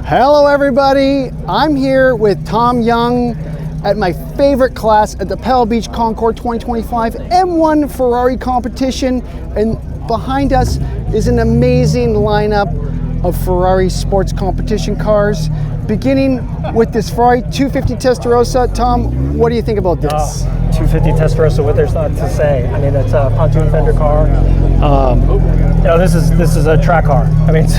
Hello everybody, I'm here with Tom Young at my favorite class at the Pebble Beach Concours 2025 M1 Ferrari competition, and behind us is an amazing lineup of Ferrari sports competition cars, beginning with this Ferrari 250 Testarossa. Tom, what do you think about this? 250 Testarossa, what there's not to say. I mean, it's a pontoon fender car. This is a track car. I mean, it's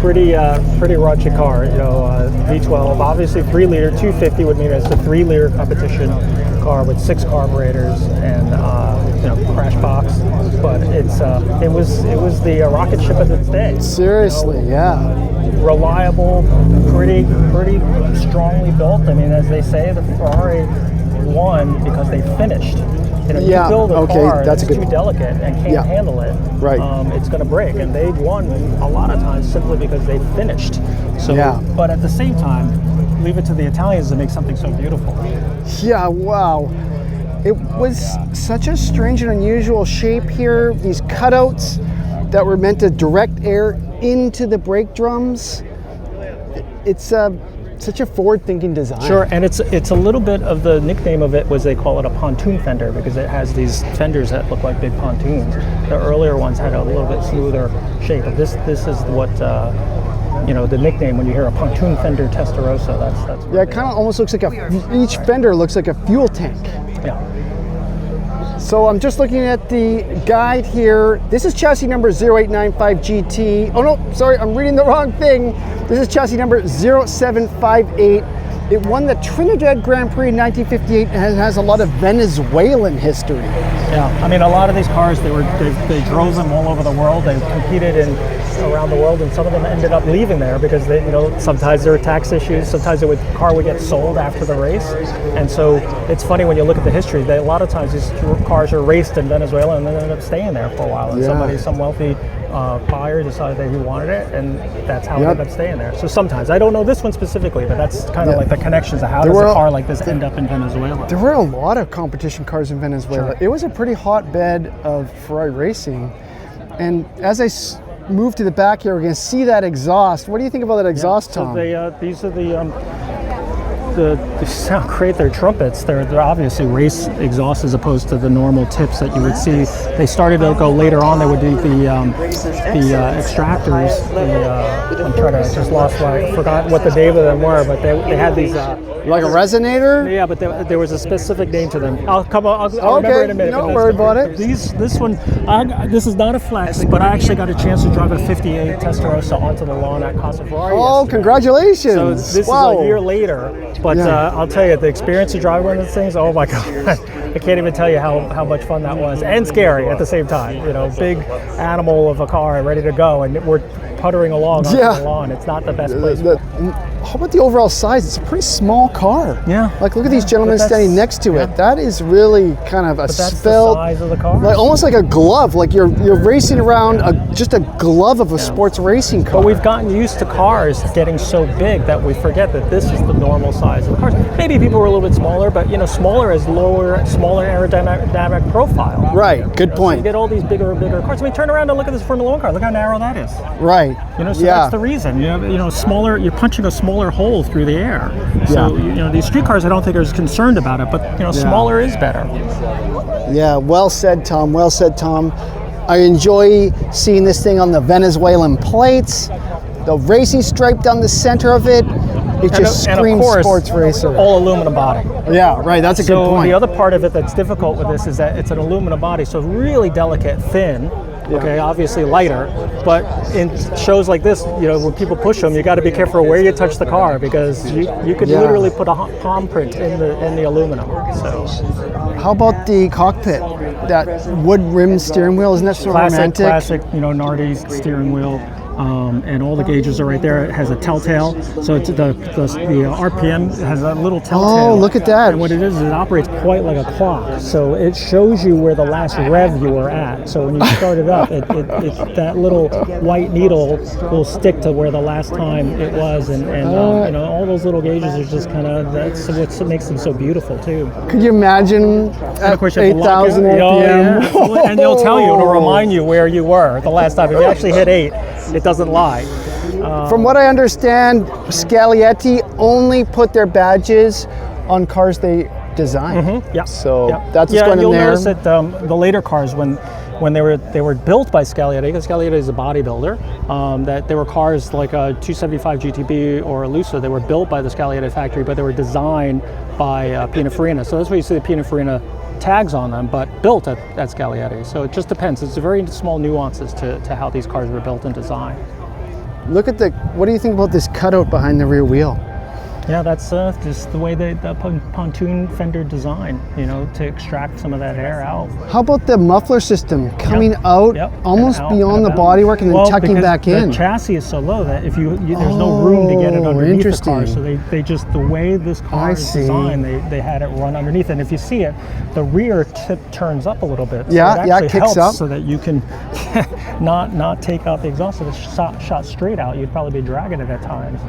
pretty raunchy car. V12, obviously 3-liter, 250 would mean it's a 3-liter competition car with 6 carburetors and crash box. But it was the rocket ship of its day. Seriously, yeah. Reliable, pretty strongly built. I mean, as they say, the Ferrari won because they finished. You build a car that's too delicate and can't handle it, right? It's going to break, and they won a lot of times simply because they finished. So, but at the same time, leave it to the Italians to make something so beautiful. Yeah, wow. It was such a strange and unusual shape here. These cutouts that were meant to direct air into the brake drums. It's such a forward-thinking design. Sure, and it's a little bit of the nickname of it was they call it a pontoon fender because it has these fenders that look like big pontoons. The earlier ones had a little bit smoother shape, but this is what the nickname when you hear a pontoon fender Testarossa. That's yeah. It kind of almost looks like each fender looks like a fuel tank. Yeah. So I'm just looking at the guide here. This is chassis number 0895 GT. Oh no, sorry, I'm reading the wrong thing. This is chassis number 0758. It won the Trinidad Grand Prix in 1958 and has a lot of Venezuelan history. Yeah, I mean, a lot of these cars, they drove them all over the world. They competed around the world, and some of them ended up leaving there because sometimes there were tax issues. Sometimes the car would get sold after the race, and so it's funny when you look at the history. A lot of times these cars are raced in Venezuela and then ended up staying there for a while. And some wealthy buyer decided that he wanted it, and that's how it ended up staying there. So sometimes, I don't know this one specifically, but that's kind of like the connections of how does a car like this end up in Venezuela. There were a lot of competition cars in Venezuela. Sure. It was a pretty hotbed of Ferrari racing, and as I move to the back here, we're going to see that exhaust. What do you think about that exhaust, Tom? So these are they sound great. They're trumpets. They're obviously race exhausts as opposed to the normal tips that you would see. They started to go later on. They would do the extractors. I just forgot what the name of them were, but they had these. Like a resonator? Yeah, but there was a specific name to them. I'll remember in a minute. Don't worry about it. This one, this is not a flex, but I actually got a chance to drive a 58 Testarossa onto the lawn at Casa Ferrari. Oh, yesterday. Congratulations! So this is a year later, but I'll tell you, the experience of driving one of these things, oh my God. I can't even tell you how much fun that was, and scary at the same time. Big animal of a car ready to go, and we're puttering along on the lawn. It's not the best place. How about the overall size? It's a pretty small car. Yeah. Like, look at these gentlemen standing next to it. That is really kind of that's the size of the car. Like almost like a glove. Like you're racing around just a glove of a sports racing car. But we've gotten used to cars getting so big that we forget that this is the normal size of the cars. Maybe people were a little bit smaller, but smaller is smaller aerodynamic profile. Right. Good point. So you get all these bigger and bigger cars. I mean, turn around and look at this Formula 1 car. Look how narrow that is. Right. So that's the reason. Smaller. You're punching a smaller hole through the air. So these street cars, I don't think are as concerned about it, but smaller is better. Yeah. Well said, Tom. Well said, Tom. I enjoy seeing this thing on the Venezuelan plates. The racing stripe down the center of it. It just screams sports racer. All aluminum body. Yeah, right. That's a good point. So the other part of it that's difficult with this is that it's an aluminum body, so really delicate, thin. Okay, obviously lighter, but in shows like this, when people push them, you got to be careful where you touch the car because you could literally put a palm print in the aluminum. So, how about the cockpit? That wood rim steering wheel, isn't that sort of romantic? Classic, Nardi steering wheel. And all the gauges are right there. It has a telltale, so it's the RPM has a little telltale. Oh, look at that! And what it is it operates quite like a clock, so it shows you where the last rev you were at. So when you start it up, it that little white needle will stick to where the last time it was, and all those little gauges are just kind of that's what makes them so beautiful too. Could you imagine at 8,000 RPM? And they'll tell you, it'll remind you where you were the last time. If you actually hit 8, it doesn't lie. From what I understand, Scaglietti only put their badges on cars they design. Yeah. So that's what's going in you'll there. notice that the later cars, when they were built by Scaglietti, because Scaglietti is a bodybuilder, that they were cars like a 275 GTB or a Lusso. They were built by the Scaglietti factory, but they were designed by Pininfarina. So that's why you see the Pininfarina tags on them, but built at Scaglietti. So it just depends. It's very small nuances to how these cars were built and designed. Look at what do you think about this cutout behind the rear wheel? Yeah, that's just the way the pontoon fender design, to extract some of that air out. How about the muffler system coming out almost beyond the bodywork and then tucking back in? The chassis is so low that if there's no room to get it underneath the car, so they just, the way this car is designed, they had it run underneath. And if you see it, the rear tip turns up a little bit. So it actually kicks helps up so that you can not take out the exhaust. If it's shot straight out, you'd probably be dragging it at times.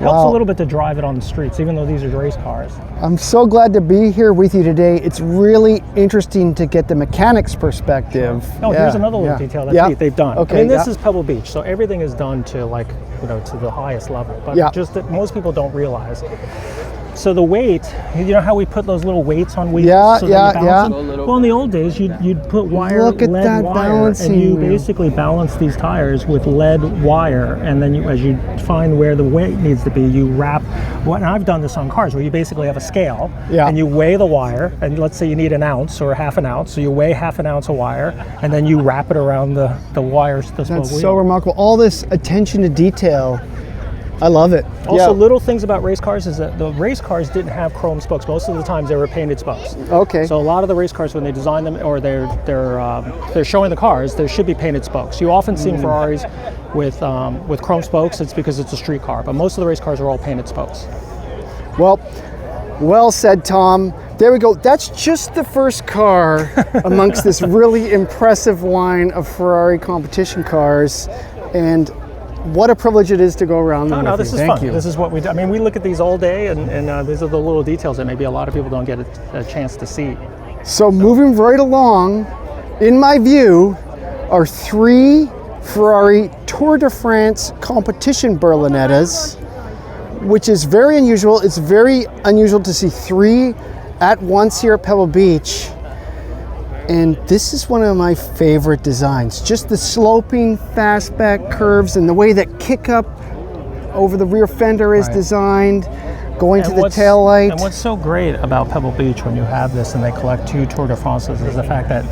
Helps a little bit to drive it on the streets, even though these are race cars. I'm so glad to be here with you today. It's really interesting to get the mechanics perspective. Oh, here's another little detail that they've done. Okay, I mean, this is Pebble Beach, so everything is done to to the highest level. But just that most people don't realize. So the weight, how we put those little weights on wheels? So that you balance them? Well, in the old days, you'd put lead wire, and you basically balance these tires with lead wire, and then as you find where the weight needs to be, you wrap. And I've done this on cars where you basically have a scale, and you weigh the wire, and let's say you need an ounce or half an ounce, so you weigh half an ounce of wire, and then you wrap it around the wires. That's so remarkable. All this attention to detail. I love it. Also, little things about race cars is that the race cars didn't have chrome spokes. Most of the times they were painted spokes. Okay. So a lot of the race cars, when they design them or they're showing the cars, there should be painted spokes. You often see Ferraris with chrome spokes. It's because it's a street car, but most of the race cars are all painted spokes. Well said, Tom. There we go. That's just the first car amongst this really impressive line of Ferrari competition cars, and what a privilege it is to go around them. No, this is fun. This is what we do. I mean, we look at these all day, and these are the little details that maybe a lot of people don't get a chance to see. So moving right along, in my view, are 3 Ferrari Tour de France competition Berlinettas, which is very unusual. It's very unusual to see 3 at once here at Pebble Beach. And this is one of my favorite designs. Just the sloping fastback curves and the way that kick up over the rear fender is designed, going to the tail light. And what's so great about Pebble Beach when you have this and they collect 2 Tour de France's is the fact that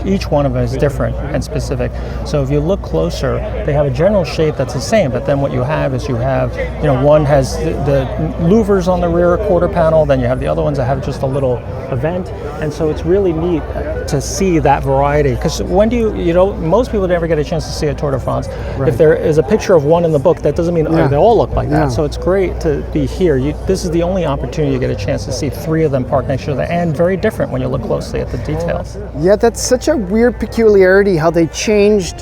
each one of them is different and specific. So if you look closer, they have a general shape that's the same, but then what you have is one has the louvers on the rear quarter panel, then you have the other ones that have just a little event, and so it's really neat to see that variety. Because when most people never get a chance to see a Tour de France. Right. If there is a picture of one in the book, that doesn't mean they all look like that. So it's great to be here. This is the only opportunity you get a chance to see 3 of them parked next to each other, and very different when you look closely at the details. Yeah, that's such a weird peculiarity how they changed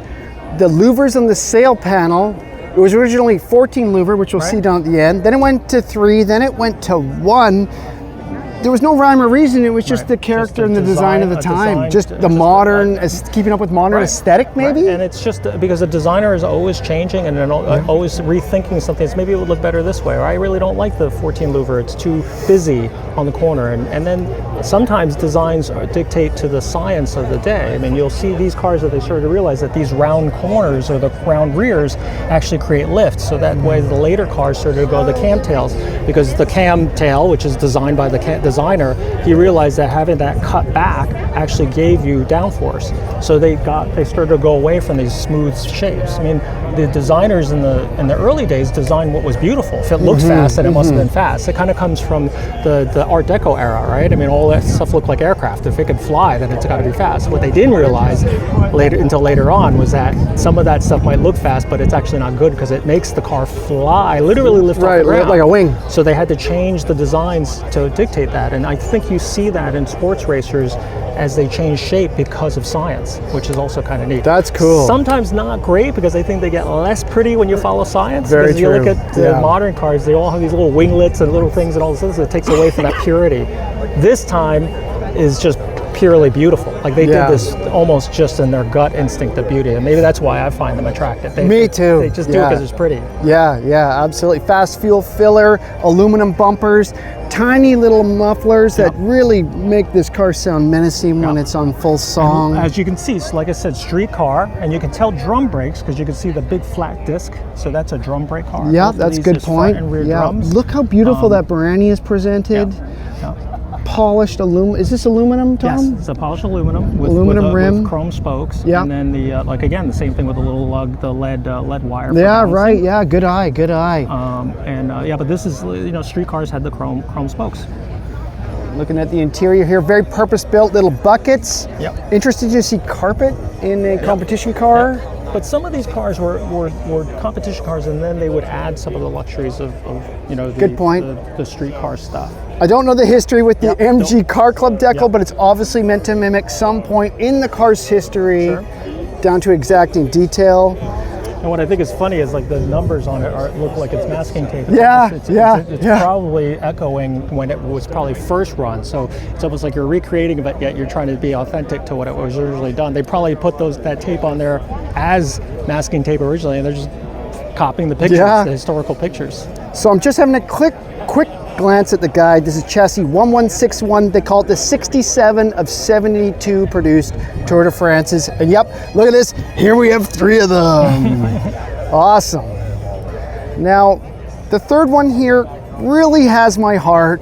the louvers on the sail panel. It was originally 14 louver, which we'll see down at the end. Then it went to 3, then it went to 1. There was no rhyme or reason. It was just the character and the design of the time. Just the modern, keeping up with modern aesthetic, maybe? And it's just because a designer is always changing and always rethinking something. It's maybe it would look better this way, or I really don't like the 14 louver. It's too busy on the corner. And then sometimes designs dictate to the science of the day. I mean, you'll see these cars that they started to realize that these round corners or the round rears actually create lift. So that way the later cars started to go the cam tails, because the cam tail, which is designed by the designer, he realized that having that cut back actually gave you downforce. So they started to go away from these smooth shapes. I mean, the designers in the early days designed what was beautiful. If it looked fast, then it must have been fast. It kind of comes from the Art Deco era, right? I mean, all that stuff looked like aircraft. If it could fly, then it's got to be fast. What they didn't realize until later on was that some of that stuff might look fast, but it's actually not good because it makes the car fly, literally lift off the ground. Like a wing. So they had to change the designs to dictate that. And I think you see that in sports racers as they change shape because of science, which is also kind of neat. That's cool. Sometimes not great because I think they get less pretty when you follow science. Very because true. You look at the modern cars, they all have these little winglets and little things and all this, so it takes away from that purity. This time is just purely beautiful. Like they Yeah. did this almost just in their gut instinct of beauty, and maybe that's why I find them attractive. Me too. They just do it because it's pretty. Yeah, yeah, absolutely. Fast fuel filler, aluminum bumpers, tiny little mufflers that really make this car sound menacing when it's on full song. As you can see, so like I said, street car, and you can tell drum brakes because you can see the big flat disc. So that's a drum brake car. Yeah, Both of that's a these good is point. front and rear Yeah, drums. look how beautiful that Barani is presented. Yeah. Polished aluminum. Is this aluminum, Tom? Yes, it's a polished aluminum with, Aluminum rim. with chrome spokes. Yeah. And then the like again the same thing with the little lug, the lead wire. For Yeah, balancing. right. Yeah, good eye, good eye. Yeah, but this is street cars had the chrome spokes. Looking at the interior here, very purpose-built little buckets. Yep. Interested to see carpet in a competition car. But some of these cars were competition cars, and then they would add some of the luxuries of Good point. the street car stuff. I don't know the history with the MG Nope. Car Club decal, Yep. but it's obviously meant to mimic some point in the car's history, down to exacting detail. And what I think is funny is like the numbers on it look like it's masking tape. Yeah, It's yeah. probably echoing when it was probably first run. So it's almost like you're recreating it, yet you're trying to be authentic to what it was originally done. They probably put that tape on there as masking tape originally, and they're just copying the pictures, Yeah. the historical pictures. So I'm just having a quick glance at the guide. This is chassis 1161. They call it the 67 of 72 produced Tour de France's. And yep, look at this. Here we have 3 of them. Awesome. Now, the third one here really has my heart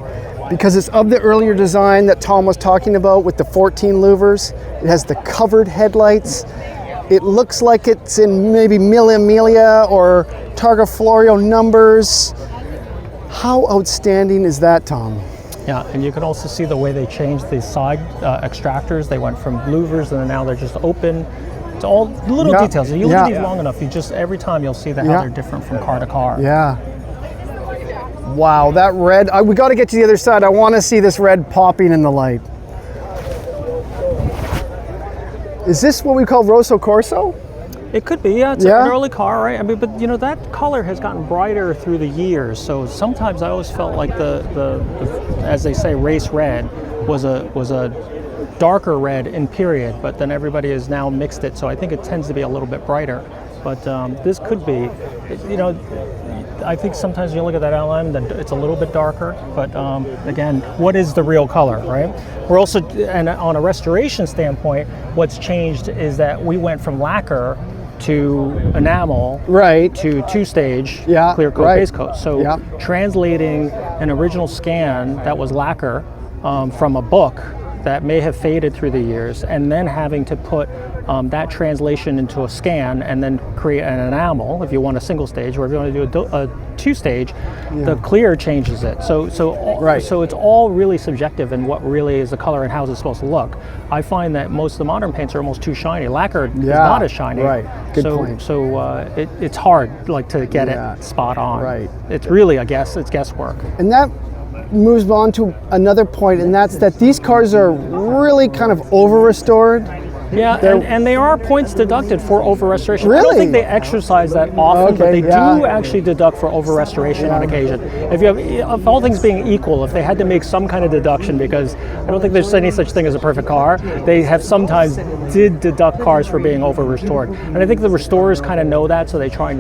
because it's of the earlier design that Tom was talking about with the 14 louvers. It has the covered headlights. It looks like it's in maybe Mille Miglia or Targa Florio numbers. How outstanding is that, Tom? Yeah, and you can also see the way they changed the side extractors. They went from louvers, and then now they're just open. It's all little details. You leave these long enough, every time you'll see how they're different from car to car. Yeah. Wow, that red. We got to get to the other side. I want to see this red popping in the light. Is this what we call Rosso Corso? It could be, yeah. It's an early car, right? I mean, but that color has gotten brighter through the years. So sometimes I always felt like the as they say, race red was a darker red in period. But then everybody has now mixed it, so I think it tends to be a little bit brighter. But this could be, I think sometimes you look at that LM, it's a little bit darker. But again, what is the real color, right? We're also, and on a restoration standpoint, what's changed is that we went from lacquer to enamel, right, to two-stage clear coat, right. base coat. So translating an original scan that was lacquer from a book that may have faded through the years, and then having to put that translation into a scan and then create an enamel if you want a single stage, or if you want to do a two-stage, the clear changes it. So it's all really subjective in what really is the color and how it's supposed to look. I find that most of the modern paints are almost too shiny. Lacquer is not as shiny. Right. Good point. So it's hard to get it spot on. Right. It's really it's guesswork. And that moves on to another point, and that's that these cars are really kind of over-restored. Yeah, and they are points deducted for over restoration. Really? I don't think they exercise that often, but they do yeah. actually deduct for over restoration on occasion. If all things being equal, if they had to make some kind of deduction, because I don't think there's any such thing as a perfect car, they have sometimes did deduct cars for being over restored. And I think the restorers kind of know that, so they try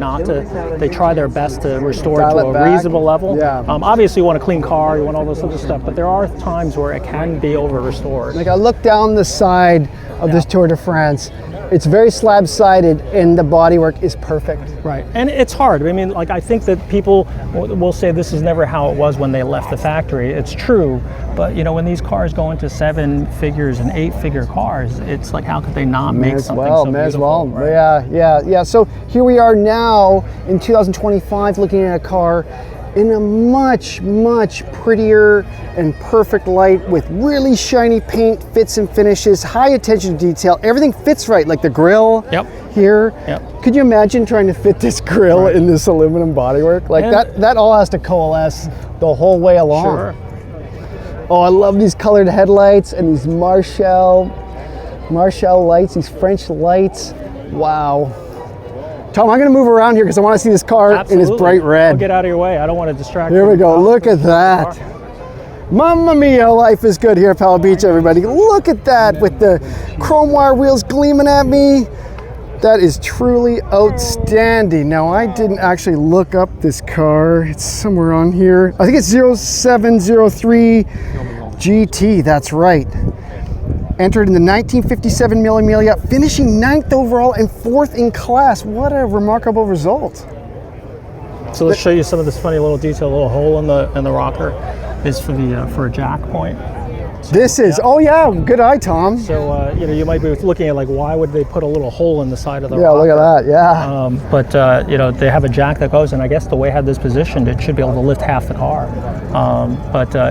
their best to restore it to a reasonable level. Yeah. Obviously you want a clean car, you want all this other stuff, but there are times where it can be over restored. Like I look down the side of this Tour de France, it's very slab-sided and the bodywork is perfect. Right, and it's hard. I mean, I think that people will say this is never how it was when they left the factory. It's true, but when these cars go into 7 figures and 8-figure cars, it's like, how could they not make something so beautiful? Right? Yeah. So here we are now in 2025 looking at a car in a much, much prettier and perfect light with really shiny paint, fits and finishes, high attention to detail. Everything fits right, like the grille here. Yep. Could you imagine trying to fit this grille in this aluminum bodywork? Like that all has to coalesce the whole way along. Sure. Oh, I love these colored headlights and these Marshall lights, these French lights. Wow. Tom, I'm going to move around here because I want to see this car in its bright red. I'll get out of your way. I don't want to distract you. Here we go. Look at that. Mamma mia, life is good here at Pebble Beach, everybody. Look at that with the chrome wire wheels gleaming at me. That is truly outstanding. Now, I didn't actually look up this car. It's somewhere on here. I think it's 0703 GT, that's right. Entered in the 1957 Mille Miglia, finishing 9th overall and 4th in class. What a remarkable result. So let's show you some of this funny little detail. A little hole in the rocker is for a jack point. This is, oh yeah, good eye, Tom. So, you might be looking at like, why would they put a little hole in the side of the rocker? Yeah, look at that, yeah. But they have a jack that goes, and I guess the way I had this positioned, it should be able to lift half the car.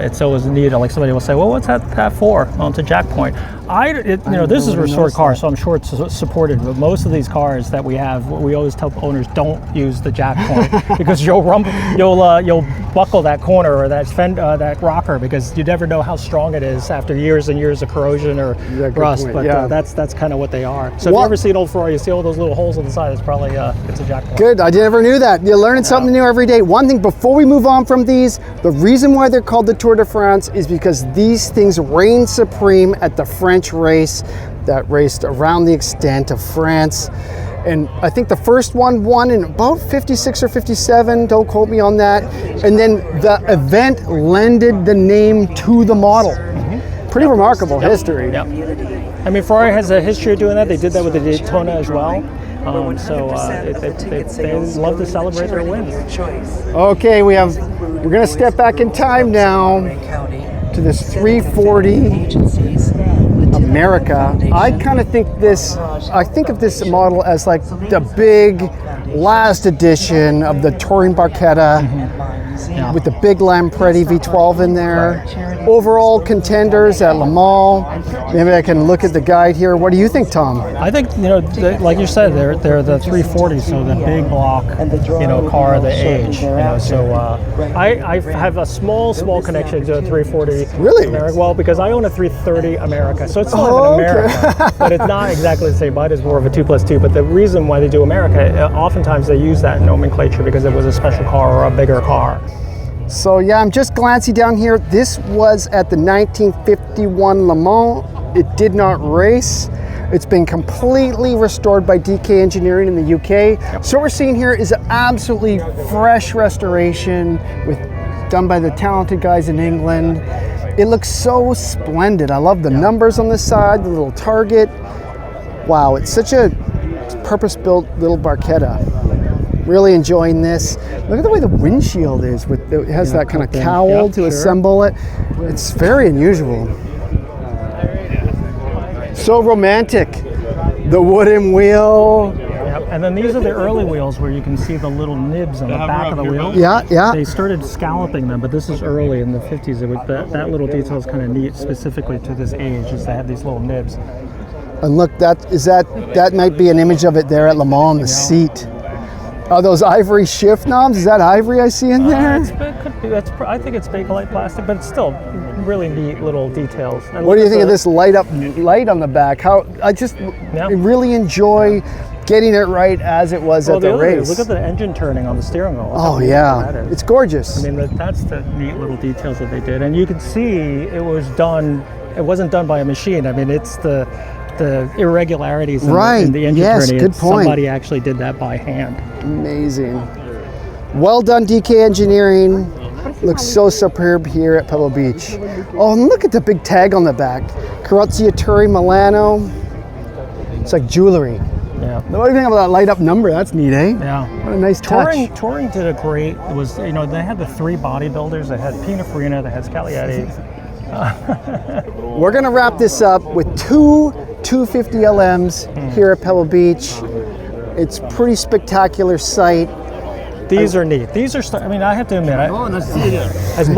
It's always neat, like somebody will say, well, what's that for? Well, it's a jack point. This is a restored car, so I'm sure it's supported, but most of these cars that we have, we always tell owners, don't use the jack point because you'll buckle that corner or that rocker, because you never know how strong it is after years and years of corrosion or rust. Point. But that's kind of what they are. So if you ever see an old Ferrari, you see all those little holes on the side, it's probably it's a jack point. Good, I never knew that. You're learning something new every day. One thing before we move on from these, the reason why they're called the Tour de France is because these things reign supreme at the French race that raced around the extent of France. And I think the first one won in about 56 or 57, don't quote me on that. And then the event lended the name to the model. Pretty remarkable history. Yep. I mean, Ferrari has a history of doing that. They did that with the Daytona as well. They love to celebrate their wins. Okay, we're going to step back in time now to this 340 America. I kind of think of this model as like the big last edition of the touring Barchetta with the big Lampredi V12 in there. Overall contenders at Le Mans. Maybe I can look at the guide here. What do you think, Tom? I think, like you said, they're the 340, so the big block, car of the age. I have a small connection to a 340 Really? America. Well, because I own a 330 America, so it's still an America, but it's not exactly the same bite. It's more of a 2+2. But the reason why they do America, oftentimes they use that nomenclature because it was a special car or a bigger car. So yeah, I'm just glancing down here. This was at the 1951 Le Mans. It did not race. It's been completely restored by DK Engineering in the UK. Yep. So what we're seeing here is an absolutely fresh restoration done by the talented guys in England. It looks so splendid. I love the numbers on the side, the little target. Wow, it's such a purpose-built little Barchetta. Really enjoying this. Look at the way the windshield is. It has that kind of cowl to assemble it. It's very unusual. So romantic. The wooden wheel. Yep. And then these are the early wheels where you can see the little nibs on the back of the wheel. Yeah. They started scalloping them, but this is early in the 50s. That little detail is kind of neat, specifically to this age, is they have these little nibs. And look, that might be an image of it there at Le Mans on the seat. Are those ivory shift knobs? Is that ivory I see in there? I think it's Bakelite plastic, but it's still really neat little details. And what do you think of this light on the back? I really enjoy getting it right as it was at the race. Look at the engine turning on the steering wheel. Oh yeah, it's gorgeous. I mean, that's the neat little details that they did, and you can see it was done. It wasn't done by a machine. I mean, it's the irregularities in the engine turning. Good point. Somebody actually did that by hand. Amazing. Well done, DK Engineering. Looks so superb here at Pebble Beach. Oh, and look at the big tag on the back. Carrozzeria Milano. It's like jewelry. Yeah. What do you think about that light up number? That's neat, eh? Yeah. What a nice touch. Touring did a great, they had the three bodybuilders. They had Pininfarina, they had Scaglietti. We're going to wrap this up with two 250 LMs here at Pebble Beach. It's a pretty spectacular sight. These are neat. These are, I have to admit, as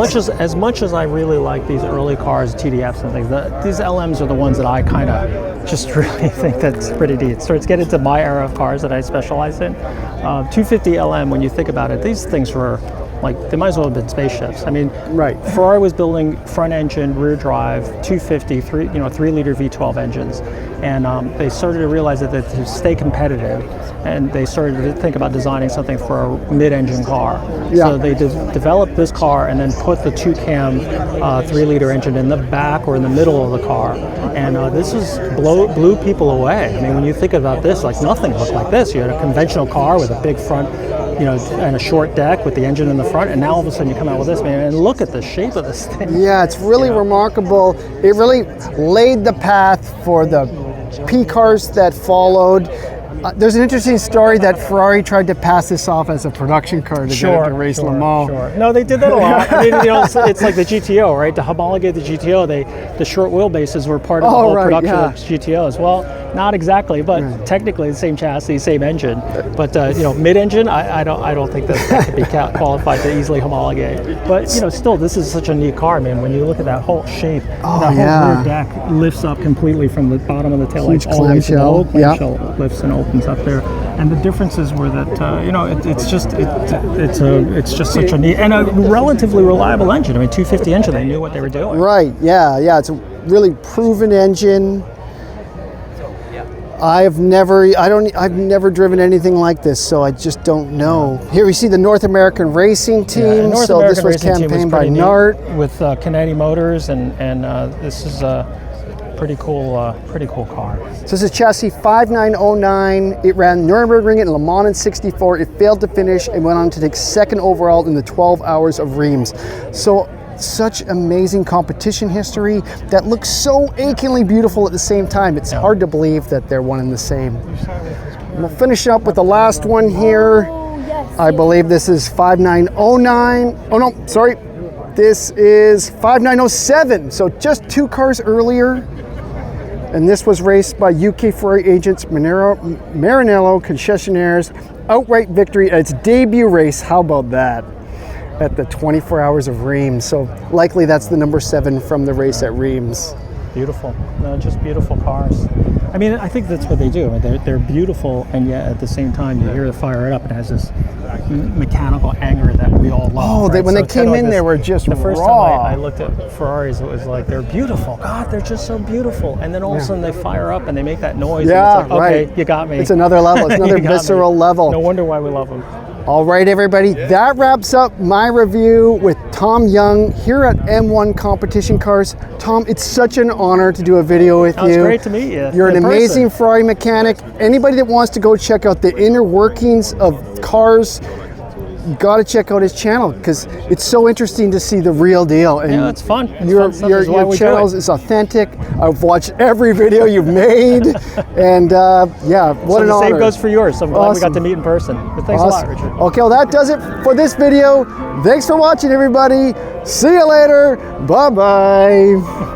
much as I really like these early cars, TDFs and things, these LMs are the ones that I kind of just really think that's pretty neat. So it's getting to my era of cars that I specialize in. 250 LM, when you think about it, these things were they might as well have been spaceships. I mean, Ferrari was building front engine, rear drive, 250, 3-liter V12 engines, and they started to realize that to stay competitive, and they started to think about designing something for a mid-engine car. Yeah. So they developed this car and then put the 2-cam 3-liter engine in the back or in the middle of the car. And this blew people away. I mean, when you think about this, like nothing looked like this. You had a conventional car with a big front, you know, and a short deck with the engine in the front, and now all of a sudden you come out with this, man, and look at the shape of this thing. Yeah, it's really remarkable. It really laid the path for the P cars that followed. There's an interesting story that Ferrari tried to pass this off as a production car to get it to race Le Mans. Sure. No, they did that a lot. I mean, you know, it's like the GTO, right? To homologate the GTO, the short wheelbases were part of the whole production of GTOs. Well, not exactly, but technically the same chassis, same engine. But you know, mid-engine, I don't think that could be qualified to easily homologate. But you know, still, this is such a neat car, man. When you look at that whole shape, that whole rear deck lifts up completely from the bottom of the tail lights all the way to the whole clamshell lifts and opens up there, and the differences were that you know it's just such a neat and a relatively reliable engine. I mean, 250 engine, they knew what they were doing. Right. Yeah. It's a really proven engine. I've never driven anything like this, so I just don't know. Here we see the North American Racing Team. This was campaigned by Nart with Canetti Motors, and this is pretty cool car. So this is chassis 5909. It ran Nürburgring and Le Mans in '64. It failed to finish and went on to take second overall in the 12 Hours of Reims. So such amazing competition history that looks so achingly beautiful at the same time. It's hard to believe that they're one and the same. We'll finish up with the last one here. I believe this is 5909. Oh no, sorry. This is 5907. So just 2 cars earlier. And this was raced by UK Ferrari agents Maranello Concessionaires. Outright victory at its debut race. How about that? At the 24 Hours of Reims. So likely that's the number 7 from the race at Reims. Beautiful. No, just beautiful cars. I mean, I think that's what they do. They're beautiful, and yet at the same time, you hear it fire it up. It has this mechanical anger that we all love. Oh, when they came in, they were just the first raw. time I looked at Ferraris, it was like, they're beautiful. God, they're just so beautiful. And then all of a sudden they fire up and they make that noise. Yeah, and it's like, okay, you got me. It's another level. It's another visceral level. No wonder why we love them. All right, everybody, that wraps up my review with Tom Young here at M1 Competition Cars. Tom, it's such an honor to do a video with you. It's great to meet you. You're an amazing Ferrari mechanic. Anybody that wants to go check out the inner workings of cars, you got to check out his channel because it's so interesting to see the real deal. And yeah, it's fun. Your channel is authentic. I've watched every video you've made, and yeah, what an honor. The same goes for yours. So I'm glad we got to meet in person. But thanks a lot, Richard. Okay, well that does it for this video. Thanks for watching, everybody. See you later. Bye-bye.